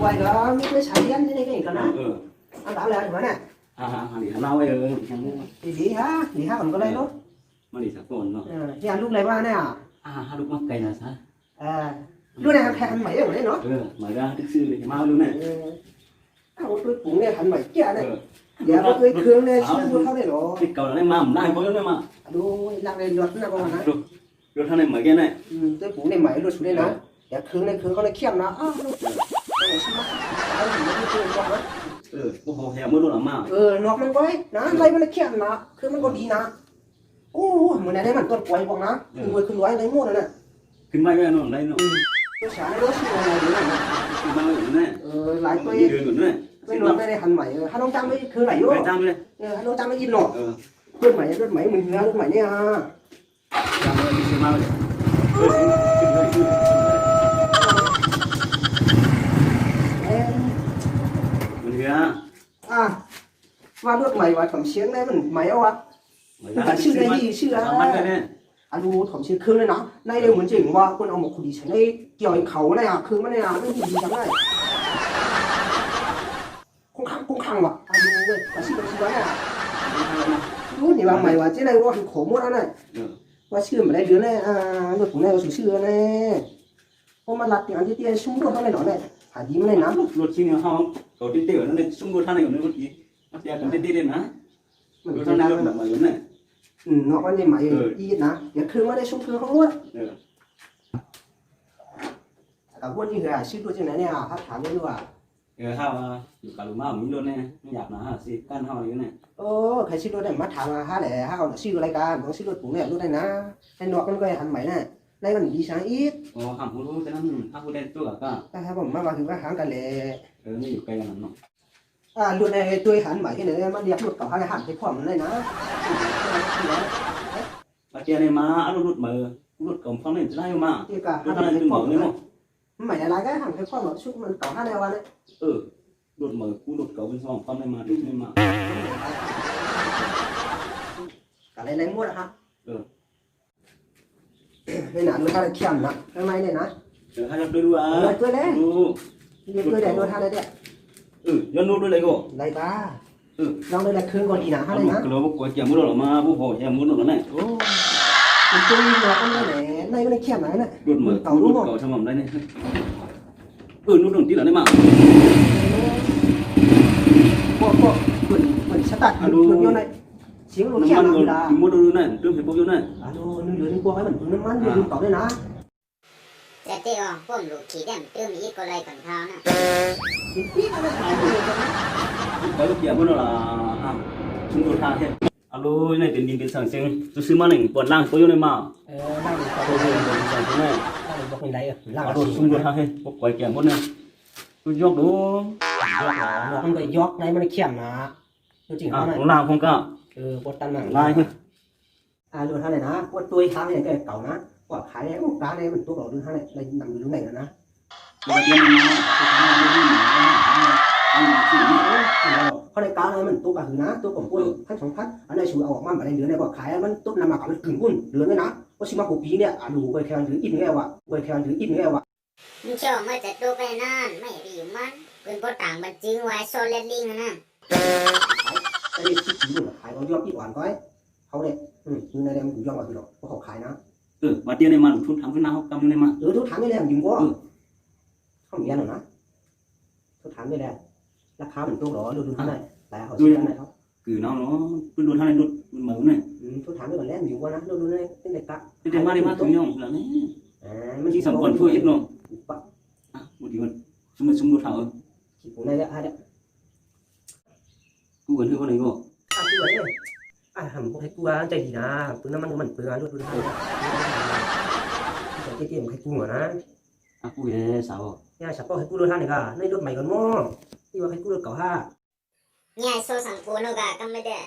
quay đó mới cái xài điên thế này cái nào anh bảo là bữa nè đi thằng nào ấy thì đi há còn có đây luôn mà đi sạc cồn nó thì anh lúc này ba nè lúc mắc cây là sao lúc này anh mày ở đấy nó mở ra thực sự để mau luôn này tôi cũng nghe anh mày kia này giờ có cái khương này xuống tôi không để rồi cái cầu này mà lại có đấy mà đúng làm này luật nó còn hả luật thằng này mở cái này tôi cũng này mày luôn xuống đây nó giờ khương con này khiêm nó cô hồ heo mới luôn ở mà nóมันไว้นะไล่มันเขียนนะคือมันก็ดีนะโอ้เหมือนในมันต้นกล้วยบอกนะขึ้นไว้ในหม้อนั่นน่ะขึ้นไม่ได้หนูได้หนูตัวฉาในรถชื่ออะไรอยู่นั่นน่ะขึ้นมาอยู่นั่นหลายตัวเดือนอยู่นั่นไม่รู้ไม่ได้หันใหม่ฮันน้องจังไม่คือไหนอยู่จังเลยฮันน้องจังไม่ยินหรอกรุ่นใหม่มึงเนื้อรุ่นใหม่เนี่ยจังเลยขึ้นมาเลยขึ้นมันเหี้ยว่ารุ่นใหม่ว่าผมเชียงได้มันใหม่เอาวะแต่ชื่อได้ดีชื่ออะไรดูผมเชียงคือเลยนะในเรื่องเหมือนจริงว่าคนเอาหมกขุดีใช้ในเกี่ยวกับเขาเนี่ยคือมันเนี่ยไม่ดีจังเลยคงขังว่ะดูเว้ยว่าชื่อว่าเนี่ยรู้นี่ว่าใหม่ว่าเจ๊เลยว่าคือโขมดแล้วเนี่ยว่าชื่อมันได้เดือนเนี่ยรุ่นผมเนี่ยว่าชื่อเนี่ยเพราะมันรัดอย่างที่เตี้ยชุ่มรุ่นเท่าไหร่หน่อยเนี่ยหาดีมันเลยนะรถชิ้นเนี่ยเขาเขาที่เตี้ยนั่นเลยชุ่มรุ่นท่านไหนอยู่ในรถอีมันจะกันที่เตี้ยนะรถท่านนั้นแบบมาอยู่เนี่ยเนาะมันจะใหม่อีนะอย่าคืนไม่ได้ชุ่มคืนเขาด้วยกับพวกนี้คือชื่อตัวจริงเนี่ยถ้าถามได้ด้วยข้าวอยู่กับลุงมาผมมีรถเนี่ยไม่อยากนะสิกั้นห้องอยู่เนี่ยใครชื่อรถเนี่ยมาถามฮะแหละฮะเอาชื่อรายการของชื่อรถผมเนี่ยรถได้นะในนอกมันก็หันใหม่เนี่ยในมันดีช้างอีกหางผู้รู้แต่นั้นถ้าผู้เล่นตัวก็ถ้าผมมาถึงก็หางกันเลยไม่อยู่ไกลกันเนาะรถในตัวหันใหม่ที่ไหนมันเรียกรถเก่าหันหันไปพร้อมเลยนะปัจจัยเนี่ยมารถมือรถกลมฟังเนี่ยจะได้มาที่ก็หันไปพร้อมเลยใหม่อะไรก็หันไปพร้อมแบบชุดมันเก่าหันในวันนี้รถมือกูรถเก่าเป็นสองฟังได้มาดูได้มาอะไรอะไรมั่วนะครับนี่นะมันก็เขียนนะข้างในเนี่ยนะให้เราดูอ่ะดูเลยดูเดี๋ยวดูท่าเลยเดี๋ยวย้อนดูด้วยเลยก็ไรบ้าลองดูเลยคืนก่อนดีนะฮะเลยนะเราบอกว่าจะมุดหรอมาผู้พ่อจะมุดหรอเนี่ยมันจุ้ยหลอกกันเลยในมันเขียนไหนเนี่ยรถมือเก่ารถเก่าทำแบบได้เนี่ยนู่นนู่นที่ไหนได้มาพวกเหมือนสตาร์ทดูอยู่ในเสียงรถเขียนอยู่ละมุดดูนั่นเรื่องเห็นพวกอยู่นั่นดูเหลือในพวกให้มันน้ำมันดูเก่าด้วยนะแต่ที่อ๋อพวกลูกขี่เด่นตื้มอีกก็เลยก่อนเท้านะพี่อะไรถ่ายอยู่กันนะไปลูกเกี่ยวมันหรอชุมชนท่าเทพลูนี่เป็นดินเป็นสังเซิงซื้อมาหนึ่งปวดล่างตัวอยู่ในมาล่างตัวอยู่ในสังเซิงเนี่ยบอกไม่ได้ล่างโดนชุมชนท่าเทพพวกไก่แก่หมดเนี่ยตัวยกดูมันก็ยกในมันเขียนนะจริงๆนะของล่างคงก็ปวดตันหนังลายดูท่าไหนนะปวดตัวท้าเนี่ยเก่านะปวดขาเนี่ยกาเนี่ยมันตัวเก่าดูท่าเนี่ยในหนังอยู่ไหนนะตัวเตี้ยมันเขาในกาเนี่ยมันตัวกระหือนะตัวของกุ้นพันสองพันอันนี้ชูเอาออกมาอะไรเหลือในบ่อขายมันต้นน้ำหมักมันกึ่งกุ้นเหลือเลยนะว่าชิมาหกปีเนี่ยดูไปแข่งถืออินไงวะไปแข่งถืออินไงวะมึงเชื่อไม่จะตัวไปนั่นไม่ดีมันเป็นพวกต่างบันจึงไว้โซเลตลิงนะไอ้ที่ถือหมดขายเขายอดที่หวานก้อยเขาเนี่ยอยู่ในเรื่องอยู่ยอดกว่าที่หรอกเพราะเขาขายนะมาเตี้ยในมันทุนทำขึ้นน้าเขากำในมาทุนทำไม่ได้ยิ่งกว่าเขาเหมือนกันหรอนะทุนทำไม่ได้ราคาเหมือนตัวหรอดูท่านไหนแต่เขาซื้อท่านไหนเขาคือน้องเนาะดูท่านไหนดูเหมือนเนี่ยทุนทำไม่เหมือนแล้วยิ่งกว่านะดูเนี่ยเป็นเด็กตะเป็นเด็กมาได้มาถึงย่องแล้วนี่มันที่สำคัญเพื่ออีกเนาะบางทีมันสมดูเท่าคิดผมได้แล้วฮะเนี่ยกูเหมือนเพื่อนคนไหนก็กูเหมือนเลยผมบอกให้กูว่าใจดีนะปืนน้ำมันก็มันปืนอะไรด้วยปืนอะไรใจเตี้ยๆให้กูเหมือนนะกูเอ๋สาวเนี่ยฉันบอกให้กูรถท่านนี่ก็ในรถใหม่ก่อนมั้งที่ว่าให้กูรถเก่าห้าเนี่ยโซ่สั่งกูนึกอะก็ไม่ได้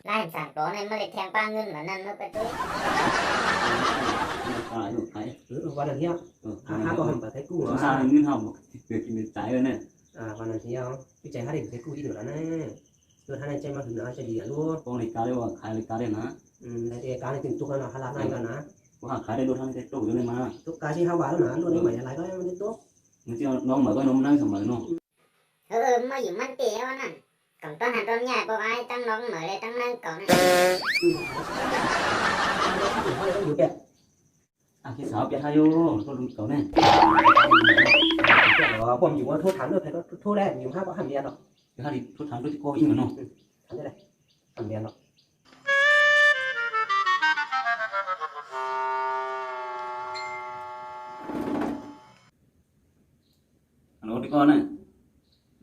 ไล่สั่งตัวในเมล็ดแทงป้าเงินเหมือนนั้นนึกไปด้วยวันนั้นเนี่ยห้าก็ทำแบบให้กูเหรอซาเงินทำเกิดกินใจเลยเนี่ยวันนั้นเนี่ยพี่ใจให้เด็กให้กูที่เหนือแล้วเนี่ยรถท่านใจมาถึงนะใจดีอ่ะลูกพวกในการเรียกว่าขายในการเรียกนะในการในถึงตุกแล้วนะฮาราไนกันนะว่าขายได้รถท่านได้ตุกอยู่ในมาตุกการที่ฮาวาแล้วนะรถนี้ใหม่อะไรก็ไม่ได้ตุก มันจะน้องเหมือนก็น้องนั่งเสมอเนาะ mà dùng mắt tía quá nè còn con hạt tôm nhai bao ai tăng nón mở đây tăng năng cậu này อยู่แก่ อ่ะพี่สาวเปียทายุตัวลุงเก่าเนี่ย ผมอยู่ว่าโทษถามด้วยใครก็โทษได้อยู่ห้าก็หันเรียนหรอก เดี๋ยวถ้าดิทุกทางด้วยที่โก้ยิ่งเหมือนเนาะ หันได้เลยหันเรียนหรอก อันนู้นที่ก้อนเนี่ย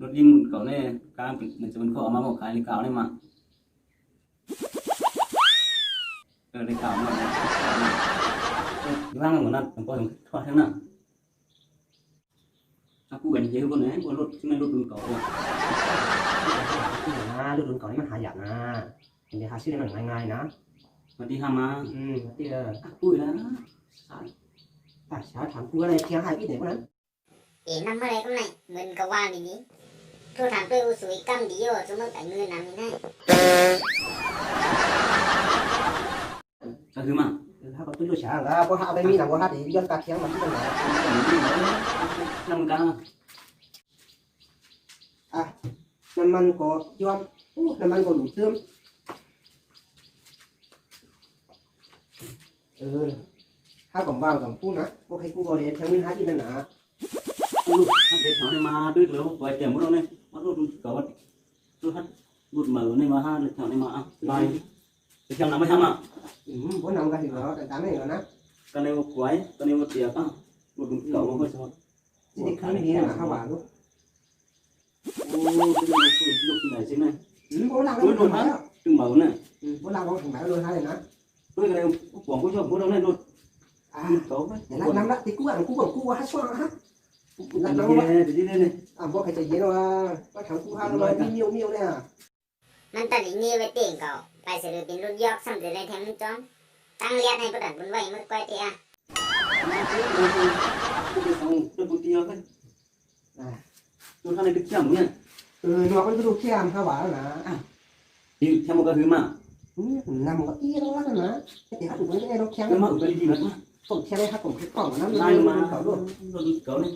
รถยิ่งเก่าเนี่ยกลางเป็นจะเป็นข้อมาบอกขายในเก่าเนี่ยมาในเก่าเนี่ยว่างเหมือนนั้นผมก็ถึงทอดทั้งนั้นaku gần như con này con rút mấy rút đường cổนะรุ่นก่อนนี่มันหายากนะเห็นไหมหาซื้อได้มันง่ายๆนะ mà đi hàm à ที่ aku là ป่าช้าถามกูอะไรเที่ยงหายพี่ไหนคนนั้น ỉ năm ở đây con này mình có qua mình đi thôi thằng tôi u suy cam đi rồi chúng nó phải người làm như này sao thứ mà ถ้าเขาตื้อช้าแล้วพอหาไปมีหนังก็หาดีย้อนตาเที่ยงมันที่ตรงไหน năm ca อ่ะน้ำมันก็ย้อมน้ำมันก็หลุดเติมถ้าผมว่างกับกูนะพวกให้กูก็เรียนเที่ยงมินหาที่นั่นนะ lúc hát để cháu này mà đứt rồi vài tiền mất đâu này mất rút cổ rút hát rút mở này mà ha cháu này mà bài để cháu làm mới hàm à พวกนำกันถึงแล้วแต่ตามไม่เหรอนะ cái này một quái cái này một tiệc á rút cổ một hơi sao ที่นี่คือไม่ดีนะข้าวหวานลูก ô cái này lúc này thế này พวกเราก็ถึงแล้ว đừng mở này พวกเราก็ถึงแล้วเลยนะเลยนะ cái này quảng có cho bố đâu này rút cổ với เดี๋ยวน้ำละที่กูอ่ะกูให้ช่วงฮะ làm nó đi đi đi พวกใครจะเย็นว่าถามกูห้าเลยมีเมียวเนี่ย มันตัดอีนี่ไว้เต่งเก่าไปเสด็จเป็นรุ่นยอกสำเร็จในแทงจอมตั้งเลียดให้ประดับบนไว้เมื่อก้อยเตี้ย tôi cũng tiêu thôi tôi thằng này được chậm nha นัวก็ดูเข้มข้าวหวานนะ thì theo một cái thứ mà นำก็อี้แล้วนะแต่ถ้าถูกไม่ได้เราแข็ง cái mà ở cái gì mà ผมแข็งได้ครับผมแข็งกล่องน้ำ lai มัน mà เขาด้วย cậu này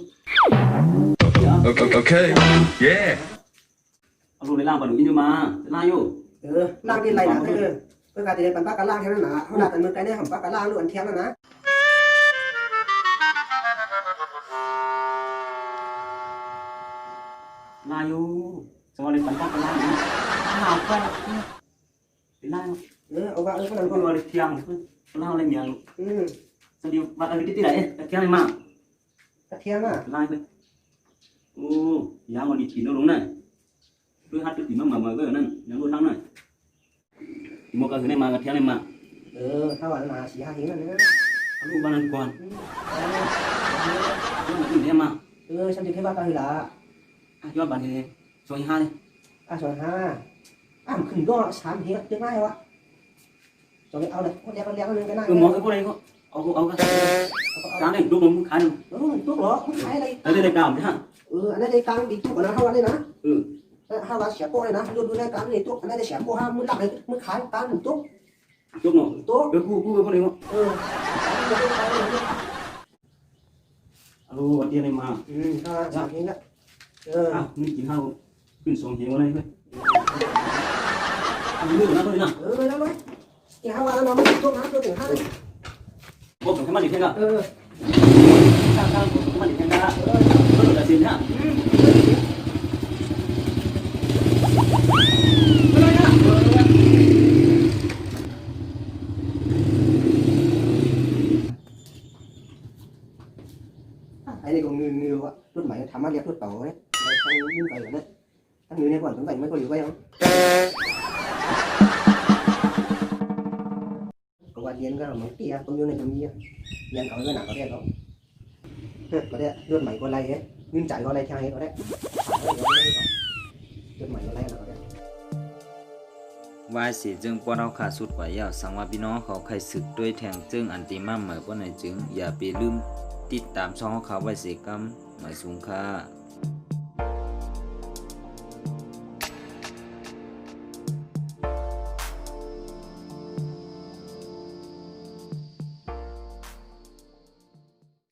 Okay, yeah. rồi để làm vào được như mà lai vô ล่างดินไหลหนักเลยเพื่อการจะได้ปันป้ากันล่างแค่นั้นนะเขาหนักแต่เมื่อไกลเนี่ยผมป้ากันล่างล้วนแข็งแล้วนะ lai vô xong rồi bắn bắn cái lai nào quen để lai เอาว่าก็นั่นก็ con vào để thiang lao lên miệng xong đi bạn ở cái này cái này mà กระเทียมอ่ะ lai thôi ô giá mà đi chỉ nó đúng này tôi hát tôi chỉ mà cái ở đây nó luôn thắng này một cái này mà cái thiang này mà ถ้าวันมาสี่ห้าทีนั่นนะ aku banan kuan nó mà tìm em mà ฉันจะแค่ว่ากันละ cho bạn thì rồi hai ส่วนห้าขึ้นก็สามทีจะง่ายวะจะไปเอาเลยคนเดียวก็เลี้ยงนึงก็ได้ ừ món cái đây có ông cái này lúc nó khai luôn มันตุ๊กเหรอมันขายอะไร đây đây cảm thế hả อันนั้นในกลางดีตุ๊กนะห้าวันเลยนะ ừ ห้าวันเสียโป้เลยนะดูในกลางนี่ตุ๊กอันนั้นจะเสียโป้ห้ามือหลักเลยมือขายกลางหนึ่งตุ๊ก lúc nào ตุ๊ก cái khu cái đây không alo bạn kia này mà ถ้าสามทีละ mình chỉ haoขึ้นสองเหี่ยวอะไรเพื่อนอันนี้อยู่นะตัวนี้นะ แล้วเลยที่ห้าวันแล้วมันตุ๊กนะตัวถึงห้าเลย บอกถึงแค่มาดิแค่ละข้างๆผมมาดิแค่ละก็หลุดแต่สินฮะ ไอ้นี่ก็งือวะรุ่นใหม่ทำมาเรียกรุ่นเก่าเนี่ยไปทางยิ่งไปเลยทั้งงือเนี่ยก่อนสงสัยไม่ก็อยู่ไว้ยังก็ว่าเรียนก็เหมือนเตี้ยตรงนี้ในตรงนี้เรียนเขาก็หนักก็ได้เขาก็ได้รุ่นใหม่ก็ไรเงี้ยเงินจ่ายก็ไรแค่ไหนก็ได้รุ่นใหม่ก็ไรก็ได้ วายสีจึงป้อนเอาขาสุดกว่ายาวสังว่าพี่น้องเขาใครศึกด้วยแทงจึงอันติมาเหมือนป้อนไหนจึงอย่าไปลืมติดตามช่องของเขาไว้เสียกรรมหมายสูงค่า